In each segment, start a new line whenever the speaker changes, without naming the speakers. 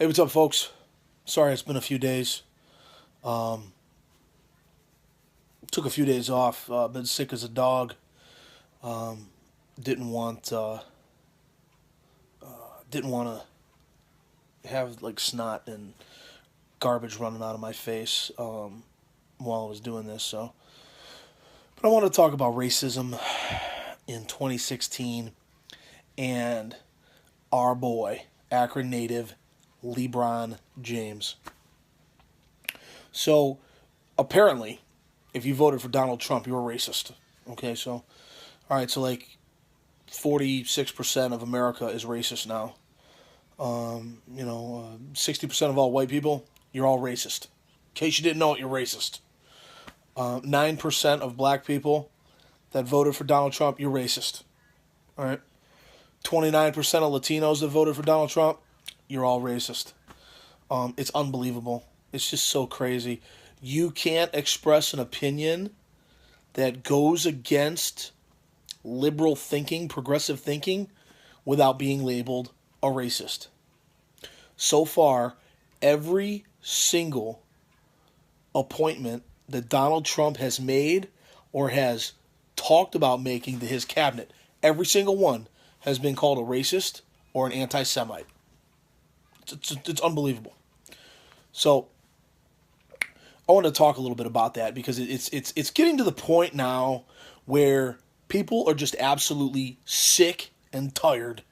Hey, what's up, folks? Sorry, it's been a few days. Um, Took a few days off. Been sick as a dog. Um, didn't want didn't want to have like snot and garbage running out of my face while I was doing this. But I want to talk about racism in 2016 and our boy, Akron native LeBron James. So apparently, if you voted for Donald Trump, you're a racist. Okay, so all right, so like 46% of America is racist now. 60% of all white people, you're all racist. In case you didn't know it, you're racist. 9% of black people that voted for Donald Trump, you're racist. All right. 29% of Latinos that voted for Donald Trump, you're all racist. It's unbelievable. It's just so crazy. You can't express an opinion that goes against liberal thinking, progressive thinking, without being labeled a racist. So far, every single appointment that Donald Trump has made or has talked about making to his cabinet, every single one has been called a racist or an anti-Semite. It's unbelievable. So I want to talk a little bit about that because it's getting to the point now where people are just absolutely sick and tired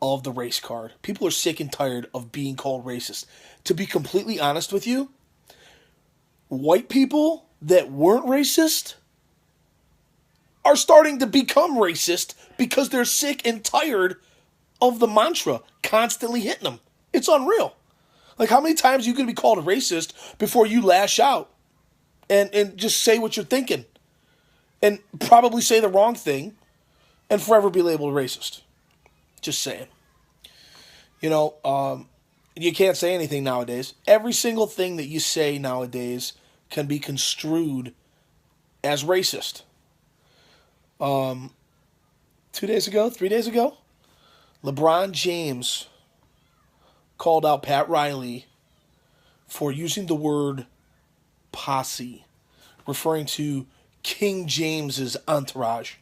of the race card. People are sick and tired of being called racist. To be completely honest with you, white people that weren't racist are starting to become racist because they're sick and tired of the mantra constantly hitting them. It's unreal. Like, how many times are you going to be called a racist before you lash out and just say what you're thinking and probably say the wrong thing and forever be labeled racist? Just saying. You can't say anything nowadays. Every single thing that you say nowadays can be construed as racist. 3 days ago, LeBron James called out Pat Riley for using the word posse, referring to King James's entourage.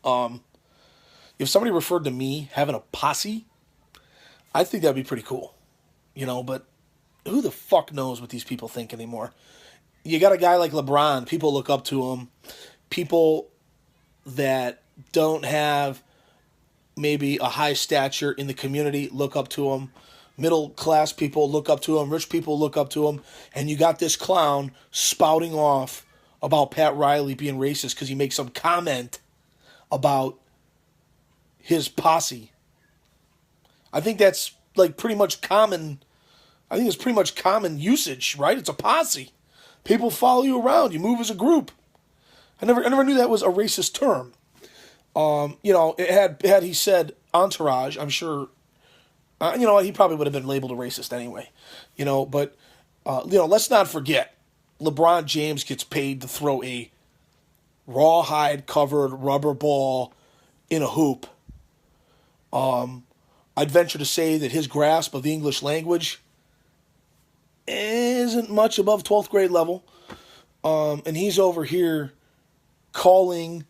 If somebody referred to me having a posse, I think that'd be pretty cool. But who the fuck knows what these people think anymore? You got a guy like LeBron, people look up to him. People that don't have maybe a high stature in the community look up to him. Middle class people look up to him. Rich people look up to him. And you got this clown spouting off about Pat Riley being racist because he makes some comment about his posse. I think that's like pretty much common. I think it's pretty much common usage, right? It's a posse. People follow you around. You move as a group. I never knew that was a racist term. Had he said entourage, I'm sure, he probably would have been labeled a racist anyway. But let's not forget, LeBron James gets paid to throw a rawhide covered rubber ball in a hoop. I'd venture to say that his grasp of the English language isn't much above 12th grade level. And he's over here calling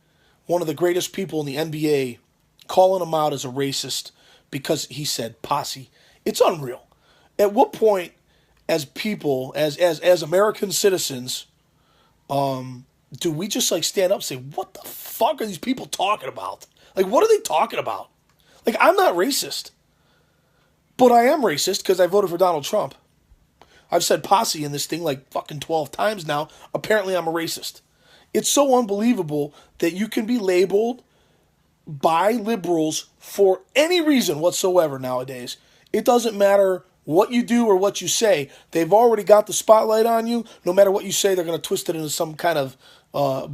one of the greatest people in the NBA, calling him out as a racist because he said posse. It's unreal. At what point, as people, as American citizens, do we just like stand up and say, what the fuck are these people talking about? Like, what are they talking about? Like, I'm not racist. But I am racist because I voted for Donald Trump. I've said posse in this thing like fucking 12 times now. Apparently I'm a racist. It's so unbelievable that you can be labeled by liberals for any reason whatsoever nowadays. It doesn't matter what you do or what you say. They've already got the spotlight on you. No matter what you say, they're going to twist it into some kind of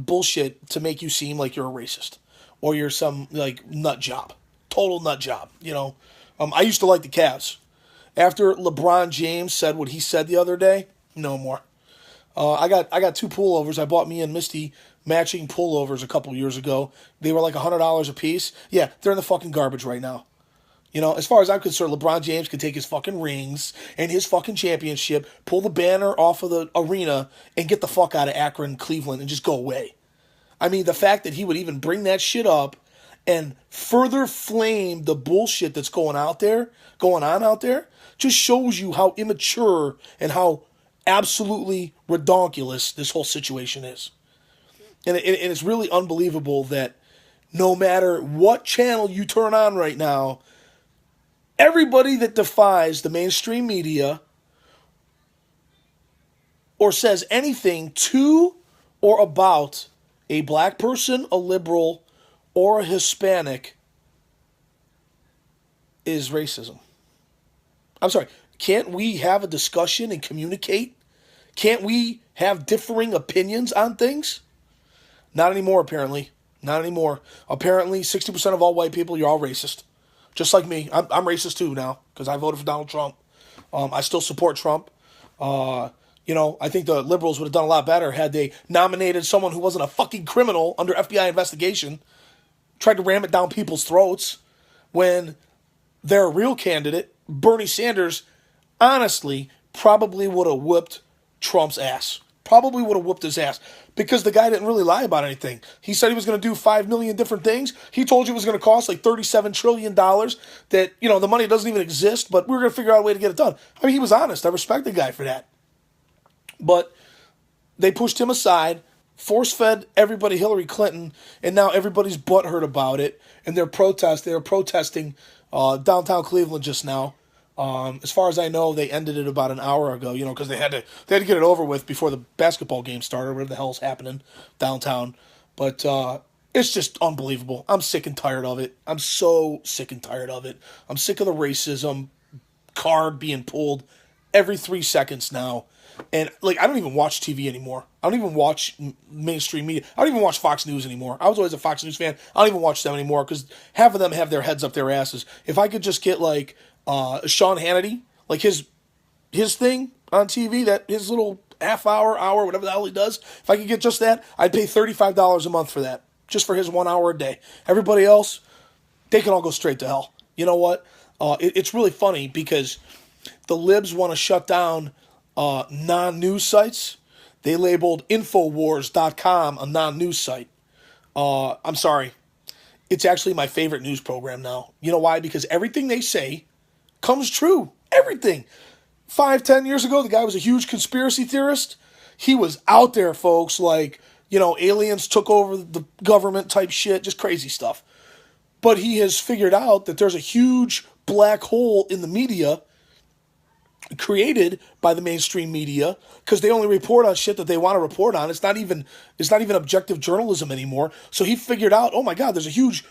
bullshit to make you seem like you're a racist. Or you're some like nut job. Total nut job, I used to like the Cavs. After LeBron James said what he said the other day, no more. I got two pullovers. I bought me and Misty matching pullovers a couple years ago. They were like $100 a piece. Yeah, they're in the fucking garbage right now. As far as I'm concerned, LeBron James could take his fucking rings and his fucking championship, pull the banner off of the arena, and get the fuck out of Akron, Cleveland, and just go away. I mean, the fact that he would even bring that shit up and further flame the bullshit that's going on out there, just shows you how immature and how absolutely redonkulous this whole situation is. And it's really unbelievable that no matter what channel you turn on right now, everybody that defies the mainstream media or says anything to or about a black person, a liberal, or a Hispanic is racism. I'm sorry. Can't we have a discussion and communicate? Can't we have differing opinions on things? Not anymore, apparently. Not anymore. Apparently, 60% of all white people, you're all racist. Just like me. I'm racist too now because I voted for Donald Trump. I still support Trump. I think the liberals would have done a lot better had they nominated someone who wasn't a fucking criminal under FBI investigation, tried to ram it down people's throats when their real candidate, Bernie Sanders, honestly probably would have whooped Trump's ass. Probably would have whooped his ass because the guy didn't really lie about anything. He said he was going to do 5 million different things. He told you it was going to cost like $37 trillion that, the money doesn't even exist, but we were going to figure out a way to get it done. I mean, he was honest. I respect the guy for that. But they pushed him aside, force-fed everybody Hillary Clinton, and now everybody's butthurt about it. And they were protesting downtown Cleveland just now. As far as I know, they ended it about an hour ago, because they had to get it over with before the basketball game started, whatever the hell's happening downtown. But it's just unbelievable. I'm sick and tired of it. I'm so sick and tired of it. I'm sick of the racism card being pulled every 3 seconds now. And, I don't even watch TV anymore. I don't even watch mainstream media. I don't even watch Fox News anymore. I was always a Fox News fan. I don't even watch them anymore because half of them have their heads up their asses. If I could just get, Sean Hannity, his thing on TV, that his little half hour, whatever the hell he does, if I could get just that, I'd pay $35 a month for that, just for his 1 hour a day. Everybody else, they can all go straight to hell. You know what? It's really funny because the libs want to shut down non-news sites. They labeled Infowars.com a non-news site. I'm sorry. It's actually my favorite news program now. You know why? Because everything they say comes true. Everything. 5-10 years ago, the guy was a huge conspiracy theorist. He was out there, folks, aliens took over the government type shit, just crazy stuff. But he has figured out that there's a huge black hole in the media created by the mainstream media because they only report on shit that they want to report on. It's not even objective journalism anymore. So he figured out, oh my God, there's a huge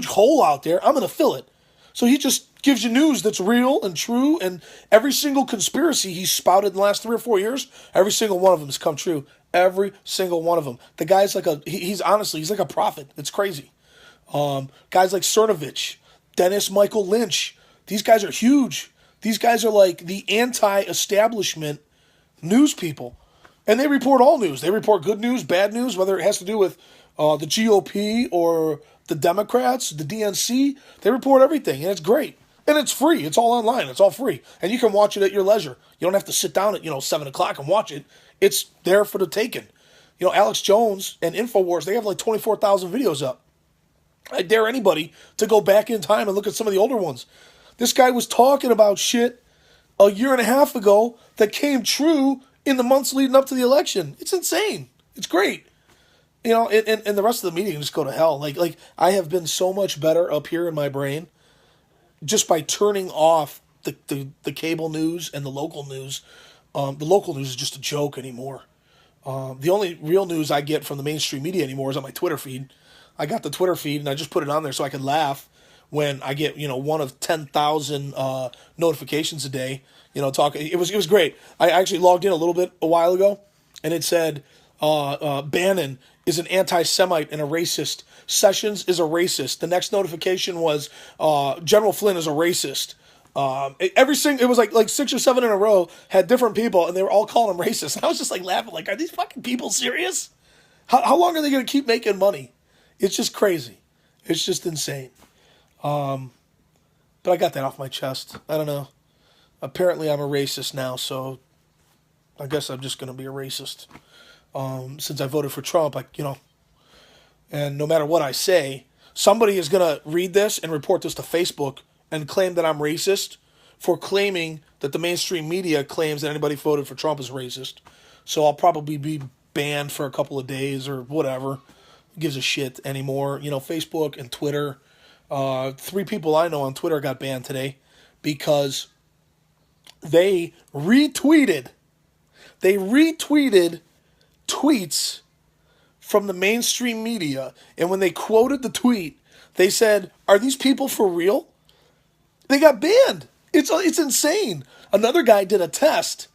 hole out there. I'm going to fill it. So he just gives you news that's real and true, and every single conspiracy he's spouted in the last 3 or 4 years, every single one of them has come true. Every single one of them. The guy's he's like a prophet. It's crazy. Guys like Cernovich, Dennis Michael Lynch, these guys are huge. These guys are like the anti-establishment news people. And they report all news. They report good news, bad news, whether it has to do with the GOP or the Democrats, the DNC. They report everything, and it's great. And it's free. It's all online. It's all free. And you can watch it at your leisure. You don't have to sit down at, 7 o'clock and watch it. It's there for the taking. Alex Jones and InfoWars, they have 24,000 videos up. I dare anybody to go back in time and look at some of the older ones. This guy was talking about shit a year and a half ago that came true in the months leading up to the election. It's insane. It's great. And the rest of the media can just go to hell. I have been so much better up here in my brain just by turning off the cable news and the local news. The local news is just a joke anymore. The only real news I get from the mainstream media anymore is on my Twitter feed. I got the Twitter feed and I just put it on there so I can laugh when I get, one of 10,000 notifications a day, talking. It was great. I actually logged in a little bit a while ago, and it said Bannon is an anti-Semite and a racist. Sessions is a racist. The next notification was General Flynn is a racist. It was like 6 or 7 in a row had different people, and they were all calling him racist. And I was just laughing, are these fucking people serious? How long are they going to keep making money? It's just crazy. It's just insane. But But I got that off my chest. I don't know. Apparently, I'm a racist now, so I guess I'm just going to be a racist. Since I voted for Trump, and no matter what I say, somebody is going to read this and report this to Facebook and claim that I'm racist for claiming that the mainstream media claims that anybody voted for Trump is racist. So I'll probably be banned for a couple of days or whatever. Who gives a shit anymore? Facebook and Twitter. 3 people I know on Twitter got banned today because they retweeted tweets from the mainstream media, and when they quoted the tweet, they said, "Are these people for real?" They got banned. It's insane. Another guy did a test.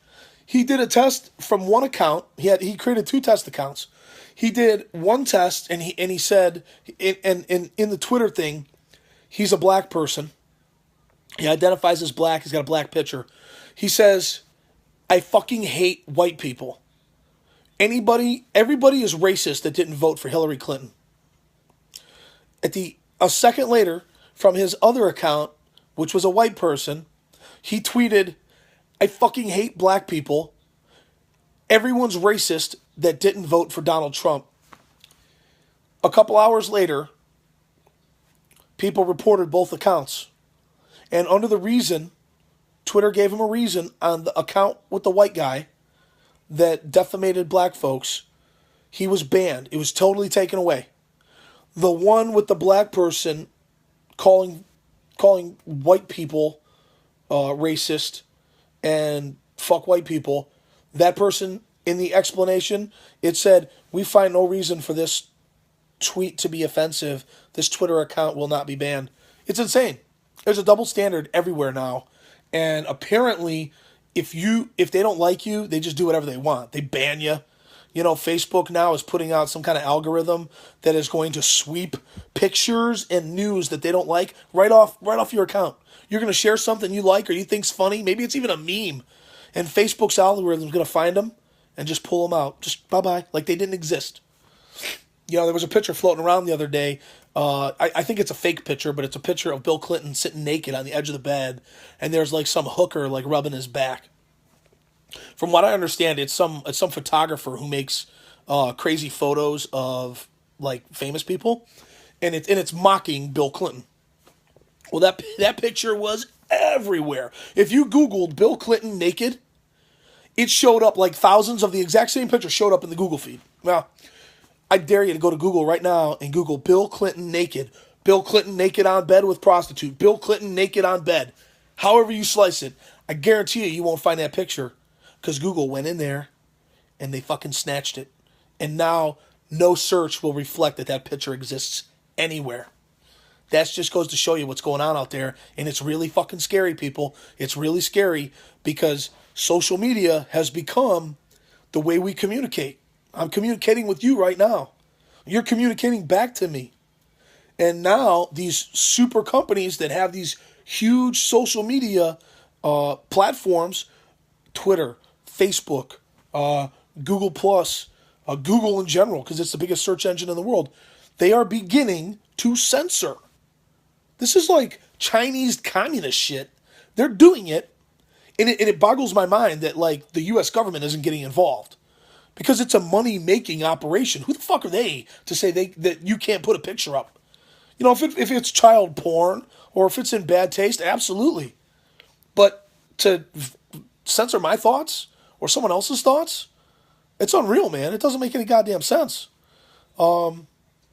He did a test from one account. He created 2 test accounts. He did one test, and he said in the Twitter thing, he's a black person. He identifies as black. He's got a black picture. He says, "I fucking hate white people. Everybody is racist that didn't vote for Hillary Clinton." A second later, from his other account, which was a white person, he tweeted, "I fucking hate black people. Everyone's racist that didn't vote for Donald Trump." A couple hours later, people reported both accounts. And under the reason, Twitter gave him a reason on the account with the white guy that defamated black folks, he was banned. It was totally taken away. The one with the black person calling white people racist and fuck white people, that person, in the explanation, it said, "We find no reason for this tweet to be offensive. This Twitter account will not be banned." It's insane. There's a double standard everywhere now. And apparently, if they don't like you, they just do whatever they want. They ban you. Facebook now is putting out some kind of algorithm that is going to sweep pictures and news that they don't like right off your account. You're going to share something you like or you think's funny. Maybe it's even a meme. And Facebook's algorithm is going to find them and just pull them out. Just bye-bye, like they didn't exist. There was a picture floating around the other day. I think it's a fake picture, but it's a picture of Bill Clinton sitting naked on the edge of the bed, and there's like some hooker like rubbing his back. From what I understand, it's some photographer who makes crazy photos of like famous people, and it's mocking Bill Clinton. Well, that picture was everywhere. If you Googled Bill Clinton naked, it showed up like thousands of the exact same picture showed up in the Google feed. Well, I dare you to go to Google right now and Google Bill Clinton naked. Bill Clinton naked on bed with prostitute. Bill Clinton naked on bed. However you slice it, I guarantee you won't find that picture because Google went in there and they fucking snatched it. And now no search will reflect that picture exists anywhere. That just goes to show you what's going on out there. And it's really fucking scary, people. It's really scary because social media has become the way we communicate. I'm communicating with you right now. You're communicating back to me. And now these super companies that have these huge social media platforms, Twitter, Facebook, Google+, Google in general, because it's the biggest search engine in the world, they are beginning to censor. This is like Chinese communist shit. They're doing it, and it boggles my mind that like the U.S. government isn't getting involved. Because it's a money-making operation. Who the fuck are they to say that you can't put a picture up? If it's child porn or if it's in bad taste, absolutely. But to censor my thoughts or someone else's thoughts, it's unreal, man. It doesn't make any goddamn sense. I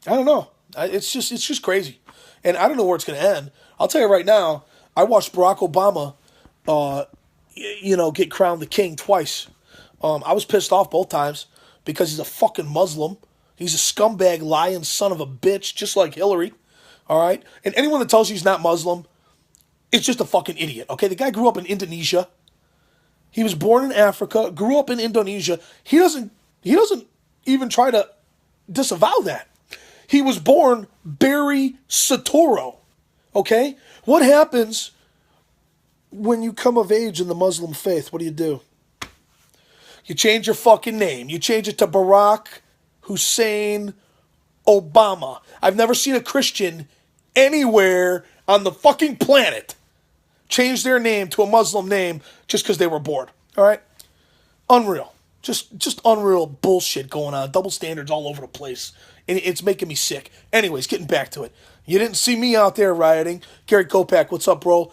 don't know. It's just crazy. And I don't know where it's going to end. I'll tell you right now, I watched Barack Obama, get crowned the king twice. I was pissed off both times because he's a fucking Muslim. He's a scumbag, lying son of a bitch, just like Hillary. All right? And anyone that tells you he's not Muslim, it's just a fucking idiot. Okay? The guy grew up in Indonesia. He was born in Africa, grew up in Indonesia. He doesn't even try to disavow that. He was born Barry Soetoro. Okay? What happens when you come of age in the Muslim faith? What do? You change your fucking name. You change it to Barack Hussein Obama. I've never seen a Christian anywhere on the fucking planet change their name to a Muslim name just because they were bored. All right? Unreal. Just unreal bullshit going on. Double standards all over the place. And it's making me sick. Anyways, getting back to it. You didn't see me out there rioting. Gary Kopak, what's up, bro?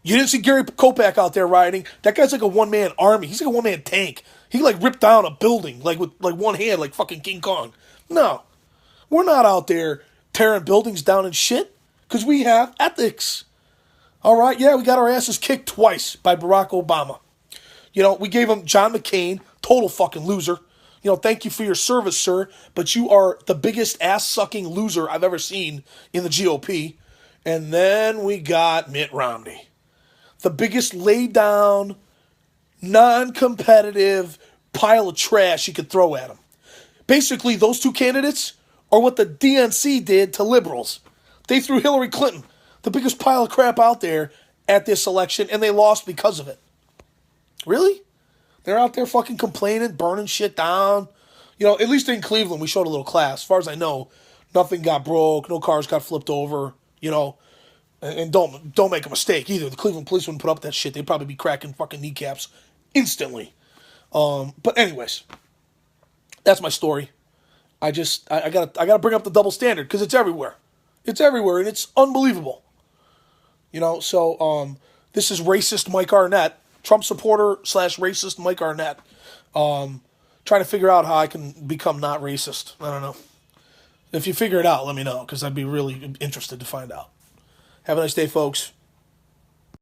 You didn't see Gary Kopak out there rioting. That guy's like a one-man army. He's like a one-man tank. He like ripped down a building like with like one hand, like fucking King Kong. No. We're not out there tearing buildings down and shit. Because we have ethics. All right? Yeah, we got our asses kicked twice by Barack Obama. You know, we gave him John McCain, total fucking loser. You know, thank you for your service, sir, but you are the biggest ass-sucking loser I've ever seen in the GOP. And then we got Mitt Romney. The biggest laid-down, non-competitive pile of trash you could throw at him. Basically, those two candidates are what the DNC did to liberals. They threw Hillary Clinton, the biggest pile of crap out there, at this election, and they lost because of it. Really? They're out there fucking complaining, burning shit down. You know, at least in Cleveland, we showed a little class. As far as I know, nothing got broke, no cars got flipped over, you know. And don't make a mistake either. The Cleveland police wouldn't put up that shit. They'd probably be cracking fucking kneecaps instantly. But anyways, that's my story. I gotta bring up the double standard because it's everywhere. It's everywhere, and it's unbelievable. You know, so this is racist Mike Arnett, Trump supporter / racist Mike Arnett, trying to figure out how I can become not racist. I don't know. If you figure it out, let me know, because I'd be really interested to find out. Have a nice day, folks.